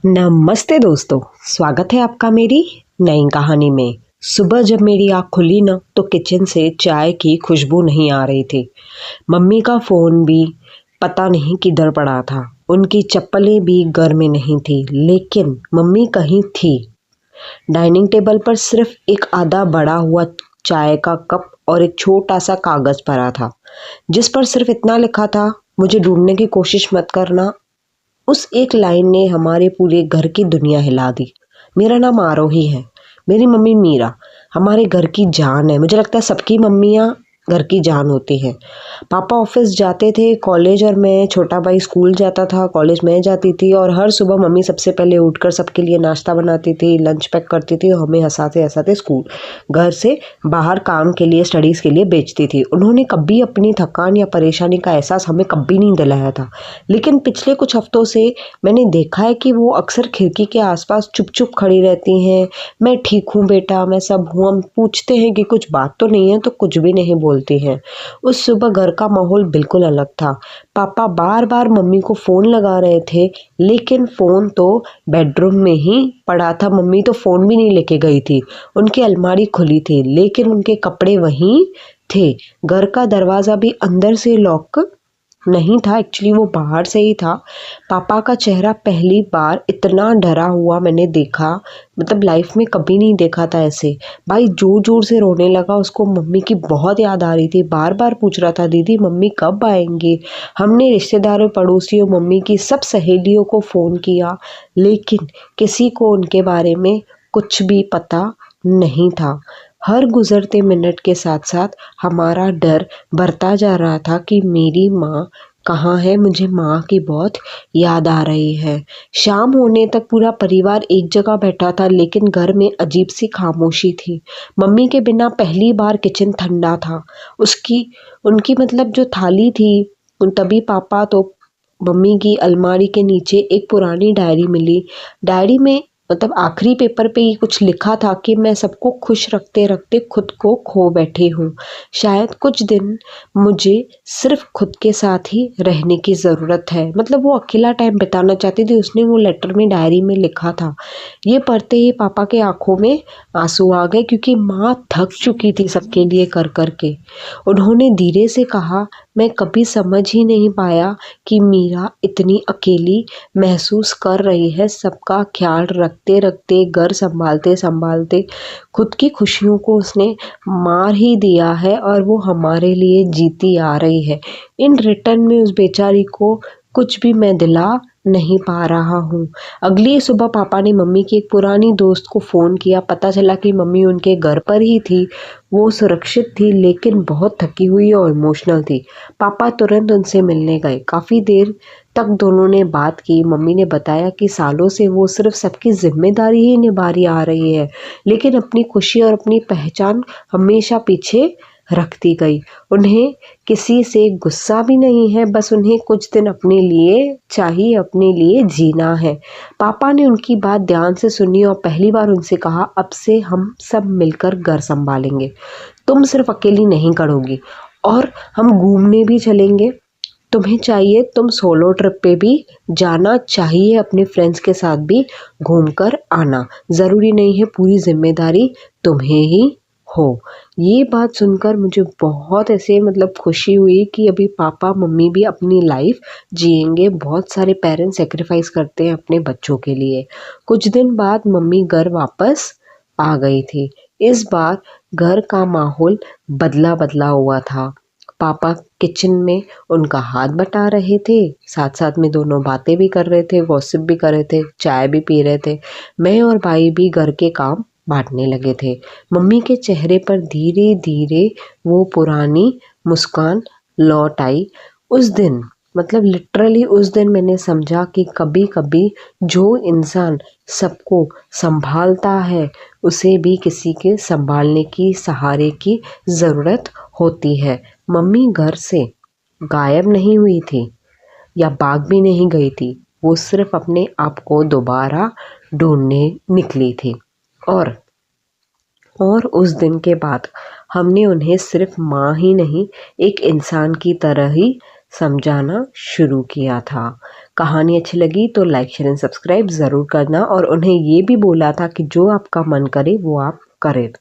नमस्ते दोस्तों, स्वागत है आपका मेरी नई कहानी में। सुबह जब मेरी आँख खुली ना तो किचन से चाय की खुशबू नहीं आ रही थी। मम्मी का फ़ोन भी पता नहीं किधर पड़ा था। उनकी चप्पलें भी घर में नहीं थी, लेकिन मम्मी कहीं थी। डाइनिंग टेबल पर सिर्फ एक आधा बड़ा हुआ चाय का कप और एक छोटा सा कागज़ पड़ा था, जिस पर सिर्फ इतना लिखा था, मुझे ढूंढने की कोशिश मत करना। उस एक लाइन ने हमारे पूरे घर की दुनिया हिला दी। मेरा नाम आरोही है, मेरी मम्मी मीरा हमारे घर की जान है। मुझे लगता है सबकी मम्मियाँ घर की जान होती हैं। पापा ऑफिस जाते थे, कॉलेज और मैं, छोटा भाई स्कूल जाता था, कॉलेज मैं जाती थी और हर सुबह मम्मी सबसे पहले उठकर सबके लिए नाश्ता बनाती थी, लंच पैक करती थी और हमें हँसाते हँसाते स्कूल घर से बाहर काम के लिए, स्टडीज़ के लिए भेजती थी। उन्होंने कभी अपनी थकान या परेशानी का एहसास हमें कभी नहीं दिलाया था, लेकिन पिछले कुछ हफ्तों से मैंने देखा है कि वो अक्सर खिड़की के आसपास चुप चुप खड़ी रहती हैं। मैं ठीक हूँ बेटा, मैं सब हूँ। हम पूछते हैं कि कुछ बात तो नहीं है, तो कुछ भी नहीं बोलती हैं। उस सुबह घर का माहौल बिल्कुल अलग था। पापा बार बार मम्मी को फ़ोन लगा रहे थे, लेकिन फ़ोन तो बेडरूम में ही पड़ा था। मम्मी तो फ़ोन भी नहीं लेके गई थी। उनकी अलमारी खुली थी, लेकिन उनके कपड़े वहीं थे। घर का दरवाज़ा भी अंदर से लॉक नहीं था, एक्चुअली वो बाहर से ही था। पापा का चेहरा पहली बार इतना डरा हुआ मैंने देखा, मतलब लाइफ में कभी नहीं देखा था ऐसे। भाई जोर जोर से रोने लगा, उसको मम्मी की बहुत याद आ रही थी। बार बार पूछ रहा था, दीदी मम्मी कब आएंगी। हमने रिश्तेदारों, पड़ोसियों, मम्मी की सब सहेलियों को फ़ोन किया, लेकिन किसी को उनके बारे में कुछ भी पता नहीं था। हर गुजरते मिनट के साथ साथ हमारा डर बढ़ता जा रहा था कि मेरी माँ कहाँ है। मुझे माँ की बहुत याद आ रही है। शाम होने तक पूरा परिवार एक जगह बैठा था, लेकिन घर में अजीब सी खामोशी थी। मम्मी के बिना पहली बार किचन ठंडा था। उसकी उनकी मतलब जो थाली थी, तभी पापा तो मम्मी की अलमारी के नीचे एक पुरानी डायरी मिली। डायरी में मतलब आखिरी पेपर पे ये कुछ लिखा था कि मैं सबको खुश रखते रखते खुद को खो बैठी हूँ। शायद कुछ दिन मुझे सिर्फ खुद के साथ ही रहने की ज़रूरत है। मतलब वो अकेला टाइम बिताना चाहती थी, उसने वो लेटर में, डायरी में लिखा था। ये पढ़ते ही पापा के आंखों में आंसू आ गए, क्योंकि माँ थक चुकी थी सबके लिए कर कर के। उन्होंने धीरे से कहा, मैं कभी समझ ही नहीं पाया कि मीरा इतनी अकेली महसूस कर रही है। सबका ख्याल रखते रखते, घर संभालते संभालते खुद की खुशियों को उसने मार ही दिया है, और वो हमारे लिए जीती आ रही है। इन रिटर्न में उस बेचारी को कुछ भी मैं दिला नहीं पा रहा हूँ। अगली सुबह पापा ने मम्मी की एक पुरानी दोस्त को फ़ोन किया। पता चला कि मम्मी उनके घर पर ही थी। वो सुरक्षित थी, लेकिन बहुत थकी हुई और इमोशनल थी। पापा तुरंत उनसे मिलने गए। काफ़ी देर तक दोनों ने बात की। मम्मी ने बताया कि सालों से वो सिर्फ सबकी जिम्मेदारी ही निभा रही आ रही है, लेकिन अपनी खुशी और अपनी पहचान हमेशा पीछे रखती गई। उन्हें किसी से गुस्सा भी नहीं है, बस उन्हें कुछ दिन अपने लिए चाहिए, अपने लिए जीना है। पापा ने उनकी बात ध्यान से सुनी और पहली बार उनसे कहा, अब से हम सब मिलकर घर संभालेंगे। तुम सिर्फ अकेली नहीं करोगी, और हम घूमने भी चलेंगे। तुम्हें चाहिए तुम सोलो ट्रिप पे भी जाना चाहिए, अपने फ्रेंड्स के साथ भी घूम कर आना। ज़रूरी नहीं है पूरी जिम्मेदारी तुम्हें ही हो। ये बात सुनकर मुझे बहुत ऐसे मतलब खुशी हुई कि अभी पापा मम्मी भी अपनी लाइफ जिएंगे। बहुत सारे पेरेंट्स सेक्रीफाइस करते हैं अपने बच्चों के लिए। कुछ दिन बाद मम्मी घर वापस आ गई थी। इस बार घर का माहौल बदला बदला हुआ था। पापा किचन में उनका हाथ बटा रहे थे, साथ साथ में दोनों बातें भी कर रहे थे, गॉसिप भी कर रहे थे, चाय भी पी रहे थे। मैं और भाई भी घर के काम बांटने लगे थे। मम्मी के चेहरे पर धीरे धीरे वो पुरानी मुस्कान लौट आई। उस दिन मतलब लिटरली उस दिन मैंने समझा कि कभी कभी जो इंसान सबको संभालता है, उसे भी किसी के संभालने की, सहारे की ज़रूरत होती है। मम्मी घर से गायब नहीं हुई थी या भाग भी नहीं गई थी। वो सिर्फ अपने आप को दोबारा ढूंढने निकली थी। और उस दिन के बाद हमने उन्हें सिर्फ माँ ही नहीं, एक इंसान की तरह ही समझाना शुरू किया था। कहानी अच्छी लगी तो लाइक शेयर एंड सब्सक्राइब ज़रूर करना, और उन्हें ये भी बोला था कि जो आपका मन करे वो आप करें।